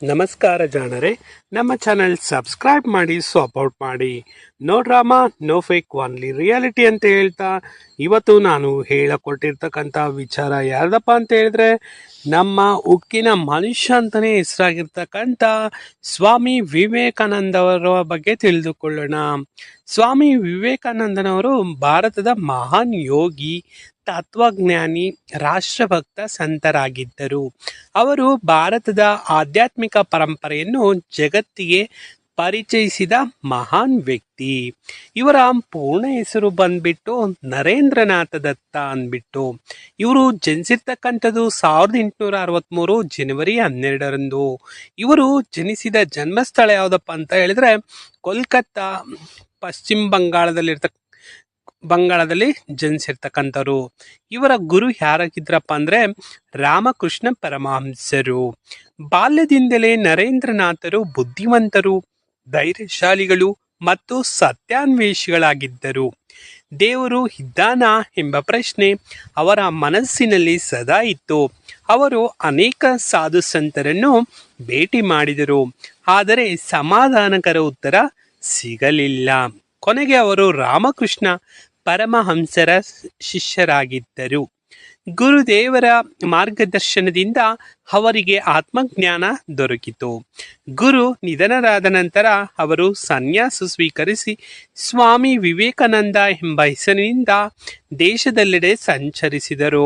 ನಮಸ್ಕಾರ ಜಾಣರೆ, ನಮ್ಮ ಚಾನೆಲ್ ಸಬ್ಸ್ಕ್ರೈಬ್ ಮಾಡಿ ಸಪೋರ್ಟ್ ಮಾಡಿ. No drama no fake, only reality ಅಂತ ಹೇಳ್ತಾ ಇವತ್ತು ನಾನು ಹೇಳಕೊಟ್ಟಿರ್ತಕ್ಕಂಥ ವಿಚಾರ ಯಾರ್ದಪ್ಪ ಅಂತ ಹೇಳಿದ್ರೆ, ನಮ್ಮ ಉಕ್ಕಿನ ಮನುಷ್ಯ ಅಂತಲೇ ಹೆಸರಾಗಿರ್ತಕ್ಕಂಥ ಸ್ವಾಮಿ ವಿವೇಕಾನಂದವರ ಬಗ್ಗೆ ತಿಳಿದುಕೊಳ್ಳೋಣ. ಸ್ವಾಮಿ ವಿವೇಕಾನಂದನವರು ಭಾರತದ ಮಹಾನ್ ಯೋಗಿ, ತತ್ವಜ್ಞಾನಿ, ರಾಷ್ಟ್ರಭಕ್ತ ಸಂತರಾಗಿದ್ದರು. ಅವರು ಭಾರತದ ಆಧ್ಯಾತ್ಮಿಕ ಪರಂಪರೆಯನ್ನು ಜಗತ್ತಿಗೆ ಪರಿಚಯಿಸಿದ ಮಹಾನ್ ವ್ಯಕ್ತಿ. ಇವರ ಪೂರ್ಣ ಹೆಸರು ಬಂದ್ಬಿಟ್ಟು ನರೇಂದ್ರನಾಥ ದತ್ತ ಅಂದ್ಬಿಟ್ಟು. ಇವರು ಜನಿಸಿರ್ತಕ್ಕಂಥದ್ದು 1863 ಜನವರಿ 12ರಂದು. ಇವರು ಜನಿಸಿದ ಜನ್ಮಸ್ಥಳ ಯಾವುದಪ್ಪ ಅಂತ ಹೇಳಿದ್ರೆ ಕೋಲ್ಕತ್ತಾ, ಪಶ್ಚಿಮ ಬಂಗಾಳದಲ್ಲಿ ಜನಿಸಿರ್ತಕ್ಕಂಥವ್ರು. ಇವರ ಗುರು ಯಾರಾಗಿದ್ರಪ್ಪ ಅಂದ್ರೆ ರಾಮಕೃಷ್ಣ ಪರಮಹಂಸರು. ಬಾಲ್ಯದಿಂದಲೇ ನರೇಂದ್ರನಾಥರು ಬುದ್ಧಿವಂತರು, ಧೈರ್ಯಶಾಲಿಗಳು ಮತ್ತು ಸತ್ಯಾನ್ವೇಷಿಗಳಾಗಿದ್ದರು. ದೇವರು ಇದ್ದಾನ ಎಂಬ ಪ್ರಶ್ನೆ ಅವರ ಮನಸ್ಸಿನಲ್ಲಿ ಸದಾ ಇತ್ತು. ಅವರು ಅನೇಕ ಸಾಧು ಸಂತರನ್ನು ಭೇಟಿ ಮಾಡಿದರು, ಆದರೆ ಸಮಾಧಾನಕರ ಉತ್ತರ ಸಿಗಲಿಲ್ಲ. ಕೊನೆಗೆ ಅವರು ರಾಮಕೃಷ್ಣ ಪರಮಹಂಸರ ಶಿಷ್ಯರಾಗಿದ್ದರು. ಗುರುದೇವರ ಮಾರ್ಗದರ್ಶನದಿಂದ ಅವರಿಗೆ ಆತ್ಮಜ್ಞಾನ ದೊರಕಿತು. ಗುರು ನಿಧನರಾದ ನಂತರ ಅವರು ಸನ್ಯಾಸ ಸ್ವೀಕರಿಸಿ ಸ್ವಾಮಿ ವಿವೇಕಾನಂದ ಎಂಬ ಹೆಸರಿನಿಂದ ದೇಶದೆಲ್ಲೆಡೆ ಸಂಚರಿಸಿದರು.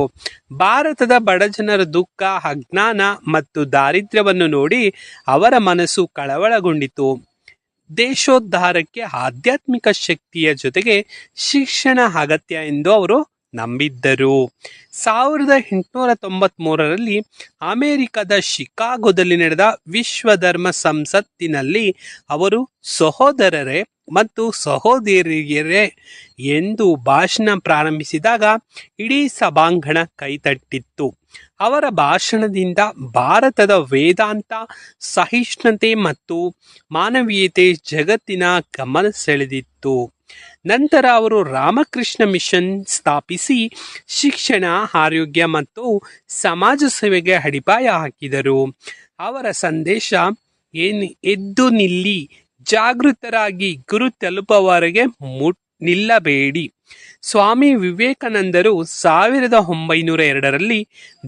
ಭಾರತದ ಬಡಜನರ ದುಃಖ, ಅಜ್ಞಾನ ಮತ್ತು ದಾರಿದ್ರ್ಯವನ್ನು ನೋಡಿ ಅವರ ಮನಸ್ಸು ಕಳವಳಗೊಂಡಿತು. ದೇಶೋದ್ಧಾರಕ್ಕೆ ಆಧ್ಯಾತ್ಮಿಕ ಶಕ್ತಿಯ ಜೊತೆಗೆ ಶಿಕ್ಷಣ ಅಗತ್ಯ ಎಂದು ಅವರು ನಂಬಿದ್ದರು. 1893ರಲ್ಲಿ ಅಮೆರಿಕದ ಶಿಕಾಗೋದಲ್ಲಿ ನಡೆದ ವಿಶ್ವ ಧರ್ಮ ಸಂಸತ್ತಿನಲ್ಲಿ ಅವರು ಸಹೋದರರೇ ಮತ್ತು ಸಹೋದರಿಯರೇ ಎಂದು ಭಾಷಣ ಪ್ರಾರಂಭಿಸಿದಾಗ ಇಡೀ ಸಭಾಂಗಣ ಕೈತಟ್ಟಿತ್ತು. ಅವರ ಭಾಷಣದಿಂದ ಭಾರತದ ವೇದಾಂತ, ಸಹಿಷ್ಣುತೆ ಮತ್ತು ಮಾನವೀಯತೆ ಜಗತ್ತಿನ ಗಮನ ಸೆಳೆದಿತ್ತು. ನಂತರ ಅವರು ರಾಮಕೃಷ್ಣ ಮಿಷನ್ ಸ್ಥಾಪಿಸಿ ಶಿಕ್ಷಣ, ಆರೋಗ್ಯ ಮತ್ತು ಸಮಾಜ ಸೇವೆಗೆ ಅಡಿಪಾಯ ಹಾಕಿದರು. ಅವರ ಸಂದೇಶ ಎದ್ದು ನಿಲ್ಲಿ, ಜಾಗೃತರಾಗಿ, ಗುರು ತಲುಪುವವರೆಗೆ ನಿಲ್ಲಬೇಡಿ. ಸ್ವಾಮಿ ವಿವೇಕಾನಂದರು 1902ರಲ್ಲಿ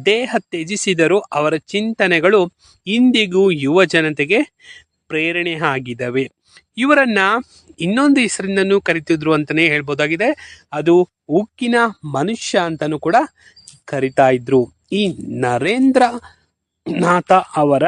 ದೇಹ ತ್ಯಜಿಸಿದರು. ಅವರ ಚಿಂತನೆಗಳು ಇಂದಿಗೂ ಯುವ ಜನತೆಗೆ ಪ್ರೇರಣೆ ಆಗಿದ್ದಾವೆ. ಇವರನ್ನ ಇನ್ನೊಂದು ಹೆಸರಿಂದನೂ ಕರಿತಿದ್ರು ಅಂತಲೇ ಹೇಳ್ಬೋದಾಗಿದೆ. ಅದು ಉಕ್ಕಿನ ಮನುಷ್ಯ ಅಂತಲೂ ಕೂಡ ಕರಿತಾ ಇದ್ರು. ಈ ನರೇಂದ್ರನಾಥ ಅವರ